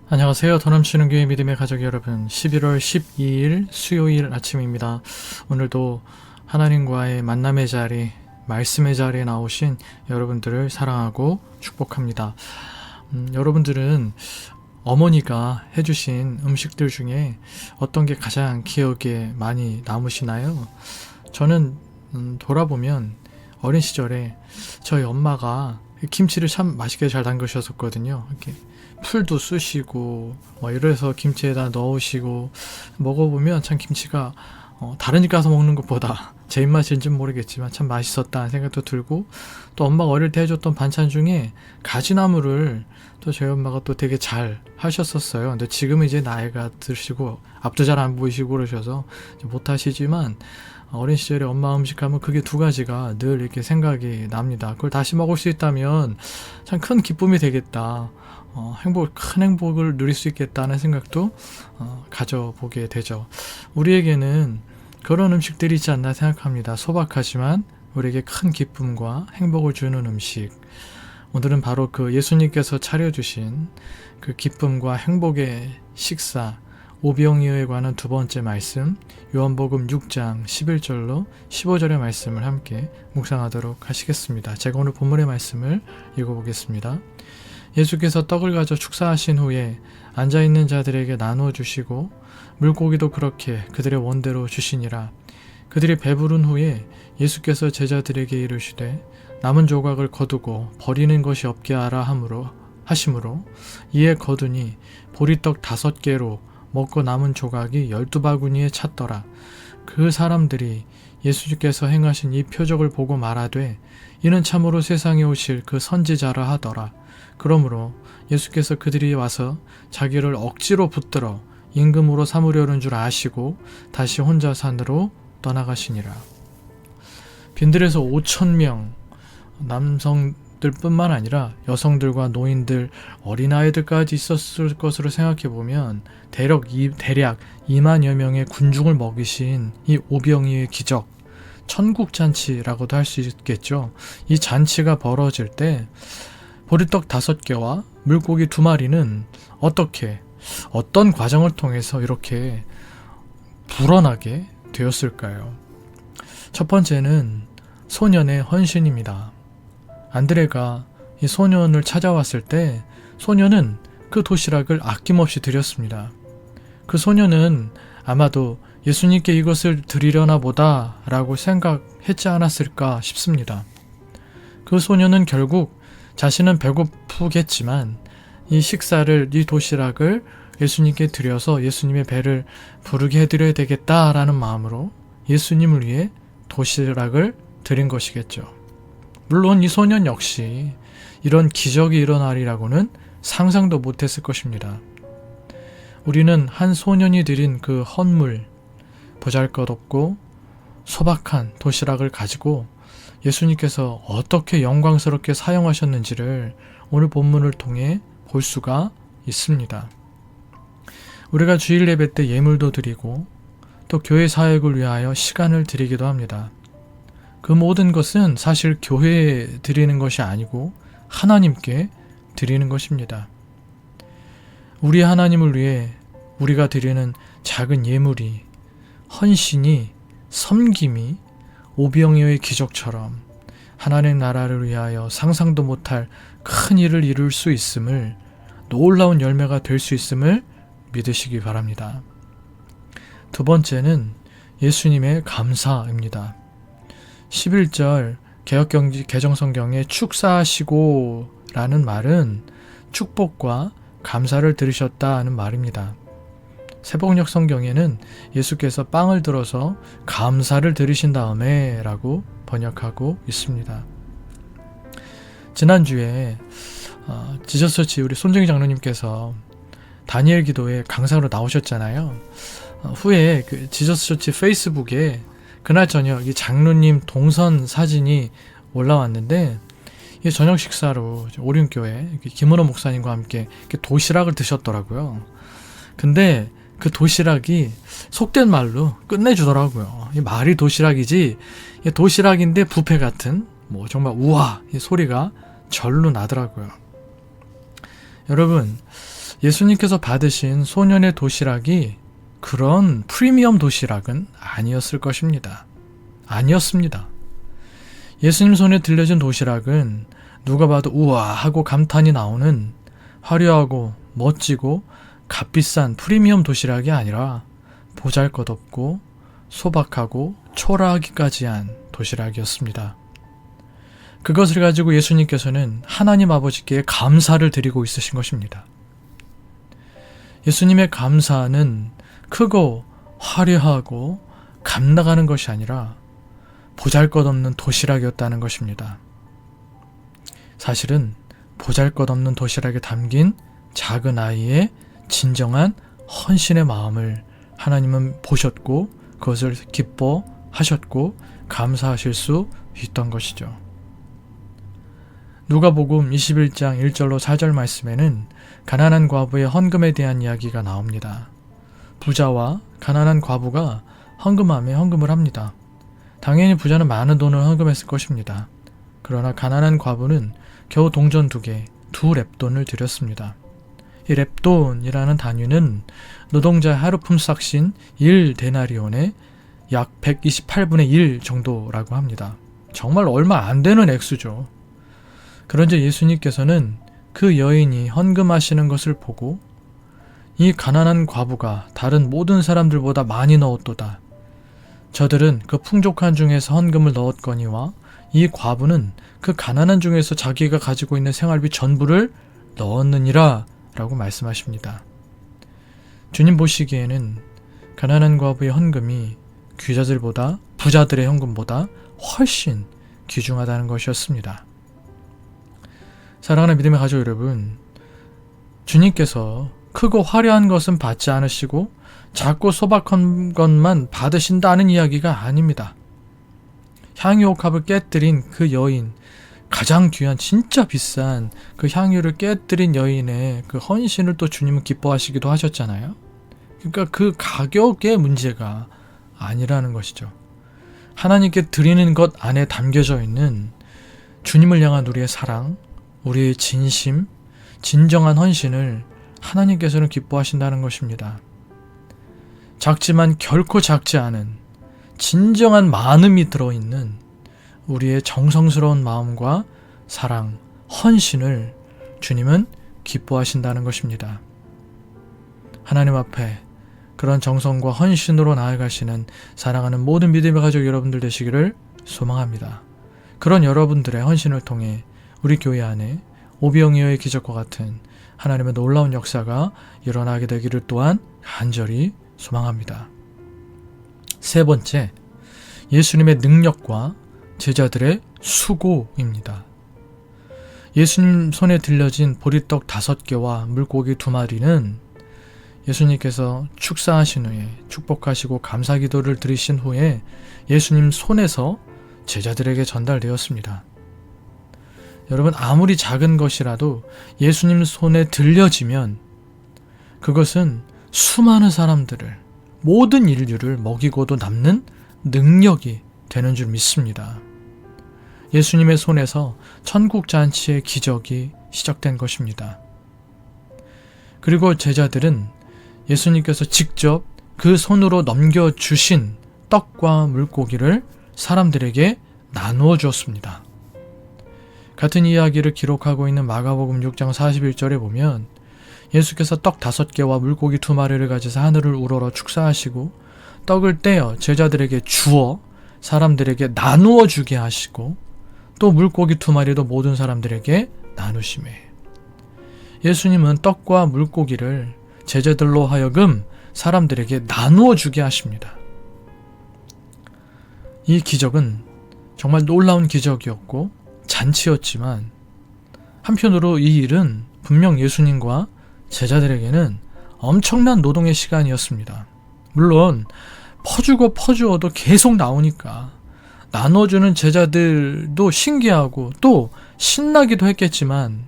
안녕하세요. 더 넘치는 교회 믿음의 가족 여러분, 11월 12일 수요일 아침입니다. 오늘도 하나님과의 만남의 자리, 말씀의 자리에 나오신 여러분들을 사랑하고 축복합니다. 여러분들은 어머니가 해주신 음식들 중에 어떤 게 가장 기억에 많이 남으시나요? 저는 돌아보면 어린 시절에 저희 엄마가 김치를 참 맛있게 잘 담그셨었거든요. 이렇게 풀도 쑤시고 이래서 김치에다 넣으시고 먹어보면 참 김치가 다른 집 가서 먹는 것보다 제 입맛인지는 모르겠지만 참 맛있었다는 생각도 들고, 또 엄마가 어릴 때 해줬던 반찬 중에 가지나물을 또 저희 엄마가 또 되게 잘 하셨었어요. 근데 지금은 이제 나이가 드시고 앞도 잘 안 보이시고 그러셔서 못 하시지만, 어린 시절에 엄마 음식하면 그게 두 가지가 늘 이렇게 생각이 납니다. 그걸 다시 먹을 수 있다면 참 큰 기쁨이 되겠다. 큰 행복을 누릴 수 있겠다는 생각도 가져보게 되죠. 우리에게는 그런 음식들이 있지 않나 생각합니다. 소박하지만 우리에게 큰 기쁨과 행복을 주는 음식. 오늘은 바로 그 예수님께서 차려주신 그 기쁨과 행복의 식사, 오병이어에 관한 두 번째 말씀, 요한복음 6장 11절로 15절의 말씀을 함께 묵상하도록 하시겠습니다. 제가 오늘 본문의 말씀을 읽어보겠습니다. 예수께서 떡을 가져 축사하신 후에 앉아있는 자들에게 나누어 주시고 물고기도 그렇게 그들의 원대로 주시니라. 그들이 배부른 후에 예수께서 제자들에게 이르시되 남은 조각을 거두고 버리는 것이 없게 하라 하심으로 이에 거두니 보리떡 5개로 먹고 남은 조각이 12바구니에 찼더라. 그 사람들이 예수께서 행하신 이 표적을 보고 말하되 이는 참으로 세상에 오실 그 선지자라 하더라. 그러므로 예수께서 그들이 와서 자기를 억지로 붙들어 임금으로 삼으려는 줄 아시고 다시 혼자 산으로 떠나가시니라. 빈들에서 5,000명 남성들 뿐만 아니라 여성들과 노인들, 어린아이들까지 있었을 것으로 생각해보면 대략 2만여 명의 군중을 먹이신 이 오병이의 기적, 천국잔치라고도 할 수 있겠죠. 이 잔치가 벌어질 때 보리떡 5개와 물고기 2마리는 어떤 과정을 통해서 이렇게 불어나게 되었을까요? 첫 번째는 소년의 헌신입니다. 안드레가 이 소년을 찾아왔을 때 소년은 그 도시락을 아낌없이 드렸습니다. 그 소년은 아마도 예수님께 이것을 드리려나 보다 라고 생각했지 않았을까 싶습니다. 그 소년은 결국 자신은 배고프겠지만 이 도시락을 예수님께 드려서 예수님의 배를 부르게 해드려야 되겠다라는 마음으로 예수님을 위해 도시락을 드린 것이겠죠. 물론 이 소년 역시 이런 기적이 일어나리라고는 상상도 못했을 것입니다. 우리는 한 소년이 드린 그 헌물, 보잘것없고 소박한 도시락을 가지고 예수님께서 어떻게 영광스럽게 사용하셨는지를 오늘 본문을 통해 볼 수가 있습니다. 우리가 주일 예배 때 예물도 드리고 또 교회 사역을 위하여 시간을 드리기도 합니다. 그 모든 것은 사실 교회에 드리는 것이 아니고 하나님께 드리는 것입니다. 우리 하나님을 위해 우리가 드리는 작은 예물이, 헌신이, 섬김이 오병이어의 기적처럼 하나님 나라를 위하여 상상도 못할 큰 일을 이룰 수 있음을, 놀라운 열매가 될 수 있음을 믿으시기 바랍니다. 두 번째는 예수님의 감사입니다. 11절 개정성경에 축사하시고 라는 말은 축복과 감사를 들으셨다는 말입니다. 새복역 성경에는 예수께서 빵을 들어서 감사를 드리신 다음에 라고 번역하고 있습니다. 지난주에 지저스처치 우리 손정희 장로님께서 다니엘 기도에 강사로 나오셨잖아요. 후에 그 지저스처치 페이스북에 그날 저녁 이 장로님 동선 사진이 올라왔는데, 이 저녁 식사로 오륜교회 김은호 목사님과 함께 도시락을 드셨더라고요. 근데 그 도시락이 속된 말로 끝내주더라고요. 이 말이 도시락이지, 도시락인데 뷔페 같은 정말 우와 이 소리가 절로 나더라고요. 여러분, 예수님께서 받으신 소년의 도시락이 그런 프리미엄 도시락은 아니었을 것입니다. 아니었습니다. 예수님 손에 들려진 도시락은 누가 봐도 우와 하고 감탄이 나오는 화려하고 멋지고 값비싼 프리미엄 도시락이 아니라 보잘것없고 소박하고 초라하기까지 한 도시락이었습니다. 그것을 가지고 예수님께서는 하나님 아버지께 감사를 드리고 있으신 것입니다. 예수님의 감사는 크고 화려하고 값나가는 것이 아니라 보잘것없는 도시락이었다는 것입니다. 사실은 보잘것없는 도시락에 담긴 작은 아이의 진정한 헌신의 마음을 하나님은 보셨고 그것을 기뻐하셨고 감사하실 수 있던 것이죠. 누가복음 21장 1절로 4절 말씀에는 가난한 과부의 헌금에 대한 이야기가 나옵니다. 부자와 가난한 과부가 헌금함에 헌금을 합니다. 당연히 부자는 많은 돈을 헌금했을 것입니다. 그러나 가난한 과부는 겨우 동전 2개, 2렙돈을 드렸습니다. 이 렙돈이라는 단위는 노동자의 하루 품삯인 1데나리온의 약 128분의 1 정도라고 합니다. 정말 얼마 안 되는 액수죠. 그런데 예수님께서는 그 여인이 헌금하시는 것을 보고 이 가난한 과부가 다른 모든 사람들보다 많이 넣었도다. 저들은 그 풍족한 중에서 헌금을 넣었거니와 이 과부는 그 가난한 중에서 자기가 가지고 있는 생활비 전부를 넣었느니라 라고 말씀하십니다. 주님 보시기에는 가난한 과부의 헌금이 귀자들보다 부자들의 헌금보다 훨씬 귀중하다는 것이었습니다. 사랑하는 믿음의 가족 여러분, 주님께서 크고 화려한 것은 받지 않으시고 작고 소박한 것만 받으신다는 이야기가 아닙니다. 향유옥합을 깨뜨린 그 여인, 가장 귀한 진짜 비싼 그 향유를 깨뜨린 여인의 그 헌신을 또 주님은 기뻐하시기도 하셨잖아요. 그러니까 그 가격의 문제가 아니라는 것이죠. 하나님께 드리는 것 안에 담겨져 있는 주님을 향한 우리의 사랑, 우리의 진심, 진정한 헌신을 하나님께서는 기뻐하신다는 것입니다. 작지만 결코 작지 않은 진정한 많음이 들어있는 우리의 정성스러운 마음과 사랑, 헌신을 주님은 기뻐하신다는 것입니다. 하나님 앞에 그런 정성과 헌신으로 나아가시는 사랑하는 모든 믿음의 가족 여러분들 되시기를 소망합니다. 그런 여러분들의 헌신을 통해 우리 교회 안에 오병이어의 기적과 같은 하나님의 놀라운 역사가 일어나게 되기를 또한 간절히 소망합니다. 세 번째, 예수님의 능력과 제자들의 수고입니다. 예수님 손에 들려진 보리떡 5개와 물고기 2마리는 예수님께서 축사하신 후에 축복하시고 감사기도를 드리신 후에 예수님 손에서 제자들에게 전달되었습니다. 여러분, 아무리 작은 것이라도 예수님 손에 들려지면 그것은 수많은 사람들을, 모든 인류를 먹이고도 남는 능력이 되는 줄 믿습니다. 예수님의 손에서 천국잔치의 기적이 시작된 것입니다. 그리고 제자들은 예수님께서 직접 그 손으로 넘겨주신 떡과 물고기를 사람들에게 나누어 주었습니다. 같은 이야기를 기록하고 있는 마가복음 6장 41절에 보면 예수께서 떡 5개와 물고기 2마리를 가져서 하늘을 우러러 축사하시고 떡을 떼어 제자들에게 주어 사람들에게 나누어 주게 하시고 또 물고기 2마리도 모든 사람들에게 나누시매. 예수님은 떡과 물고기를 제자들로 하여금 사람들에게 나누어 주게 하십니다. 이 기적은 정말 놀라운 기적이었고 잔치였지만 한편으로 이 일은 분명 예수님과 제자들에게는 엄청난 노동의 시간이었습니다. 물론 퍼주어도 계속 나오니까 나눠주는 제자들도 신기하고 또 신나기도 했겠지만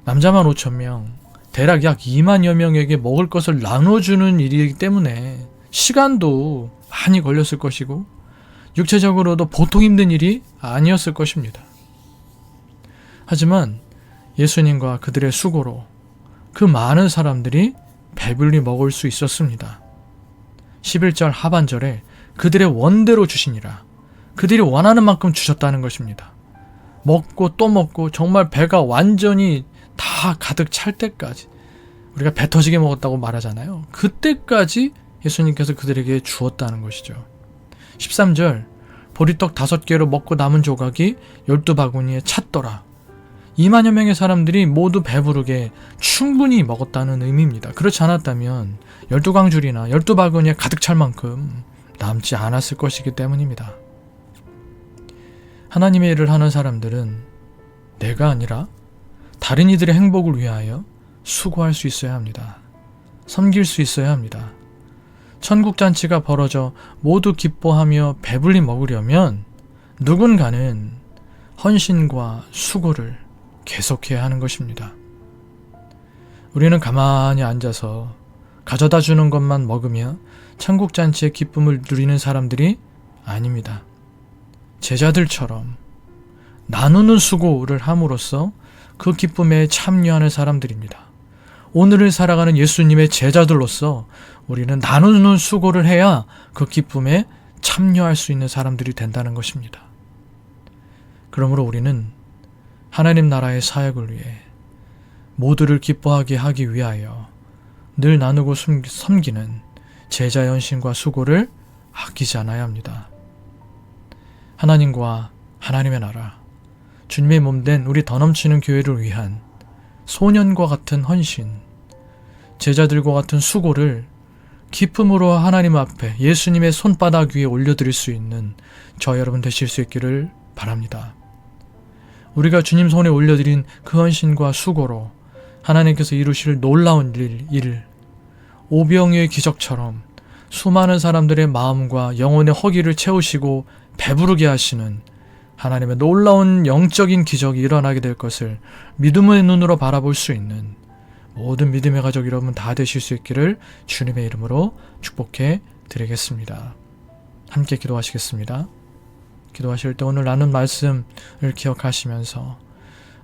남자만 5,000명, 대략 약 2만여 명에게 먹을 것을 나눠주는 일이기 때문에 시간도 많이 걸렸을 것이고 육체적으로도 보통 힘든 일이 아니었을 것입니다. 하지만 예수님과 그들의 수고로 그 많은 사람들이 배불리 먹을 수 있었습니다. 11절 하반절에 그들의 원대로 주시니라. 그들이 원하는 만큼 주셨다는 것입니다. 먹고 또 먹고 정말 배가 완전히 다 가득 찰 때까지, 우리가 배 터지게 먹었다고 말하잖아요. 그때까지 예수님께서 그들에게 주었다는 것이죠. 13절 보리떡 5개로 먹고 남은 조각이 12바구니에 찼더라. 2만여 명의 사람들이 모두 배부르게 충분히 먹었다는 의미입니다. 그렇지 않았다면 12광줄이나 12바구니에 가득 찰 만큼 남지 않았을 것이기 때문입니다. 하나님의 일을 하는 사람들은 내가 아니라 다른 이들의 행복을 위하여 수고할 수 있어야 합니다. 섬길 수 있어야 합니다. 천국잔치가 벌어져 모두 기뻐하며 배불리 먹으려면 누군가는 헌신과 수고를 계속해야 하는 것입니다. 우리는 가만히 앉아서 가져다 주는 것만 먹으며 천국잔치의 기쁨을 누리는 사람들이 아닙니다. 제자들처럼 나누는 수고를 함으로써 그 기쁨에 참여하는 사람들입니다. 오늘을 살아가는 예수님의 제자들로서 우리는 나누는 수고를 해야 그 기쁨에 참여할 수 있는 사람들이 된다는 것입니다. 그러므로 우리는 하나님 나라의 사역을 위해 모두를 기뻐하게 하기 위하여 늘 나누고 섬기는 제자 헌신과 수고를 아끼지 않아야 합니다. 하나님과 하나님의 나라, 주님의 몸된 우리 더 넘치는 교회를 위한 소년과 같은 헌신, 제자들과 같은 수고를 기쁨으로 하나님 앞에 예수님의 손바닥 위에 올려드릴 수 있는 저 여러분 되실 수 있기를 바랍니다. 우리가 주님 손에 올려드린 그 헌신과 수고로 하나님께서 이루실 놀라운 일, 오병이어의 기적처럼 수많은 사람들의 마음과 영혼의 허기를 채우시고 배부르게 하시는 하나님의 놀라운 영적인 기적이 일어나게 될 것을 믿음의 눈으로 바라볼 수 있는 모든 믿음의 가족 여러분 다 되실 수 있기를 주님의 이름으로 축복해 드리겠습니다. 함께 기도하시겠습니다. 기도하실 때 오늘 나눈 말씀을 기억하시면서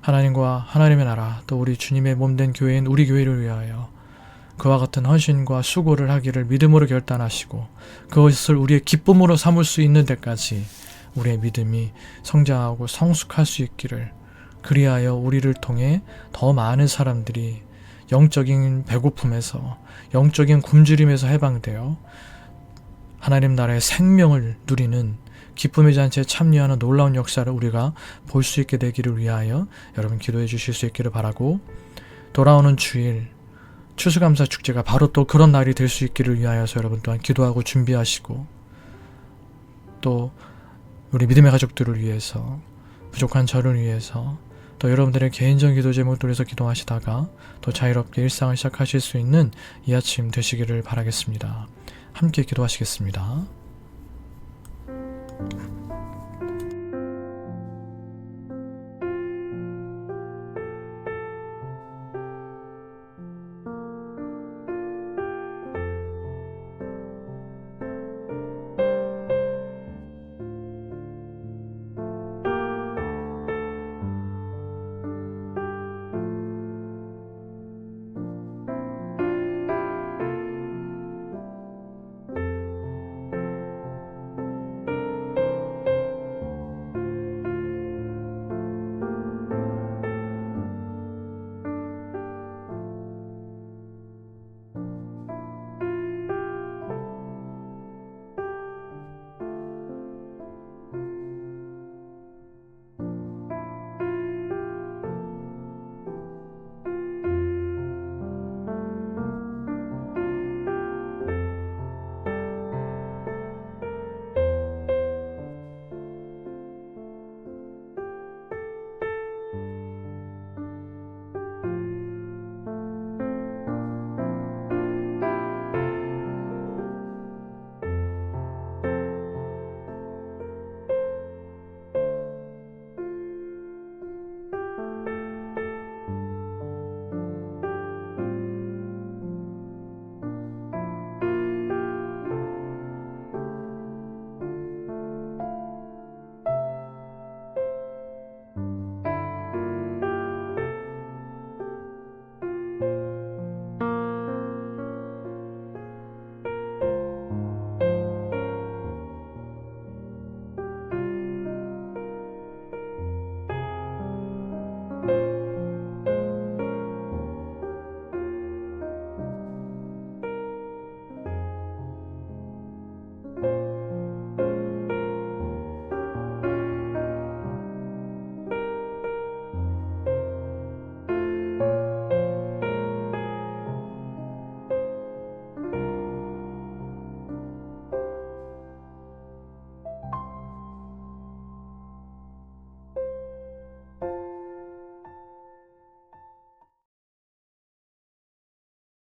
하나님과 하나님의 나라, 또 우리 주님의 몸된 교회인 우리 교회를 위하여 그와 같은 헌신과 수고를 하기를 믿음으로 결단하시고 그것을 우리의 기쁨으로 삼을 수 있는 데까지 우리의 믿음이 성장하고 성숙할 수 있기를, 그리하여 우리를 통해 더 많은 사람들이 영적인 배고픔에서, 영적인 굶주림에서 해방되어 하나님 나라의 생명을 누리는 기쁨의 잔치에 참여하는 놀라운 역사를 우리가 볼 수 있게 되기를 위하여 여러분 기도해 주실 수 있기를 바라고, 돌아오는 주일 추수감사 축제가 바로 또 그런 날이 될 수 있기를 위하여서 여러분 또한 기도하고 준비하시고, 또 우리 믿음의 가족들을 위해서, 부족한 저를 위해서, 또 여러분들의 개인적인 기도 제목들을 위해서 기도하시다가 또 자유롭게 일상을 시작하실 수 있는 이 아침 되시기를 바라겠습니다. 함께 기도하시겠습니다.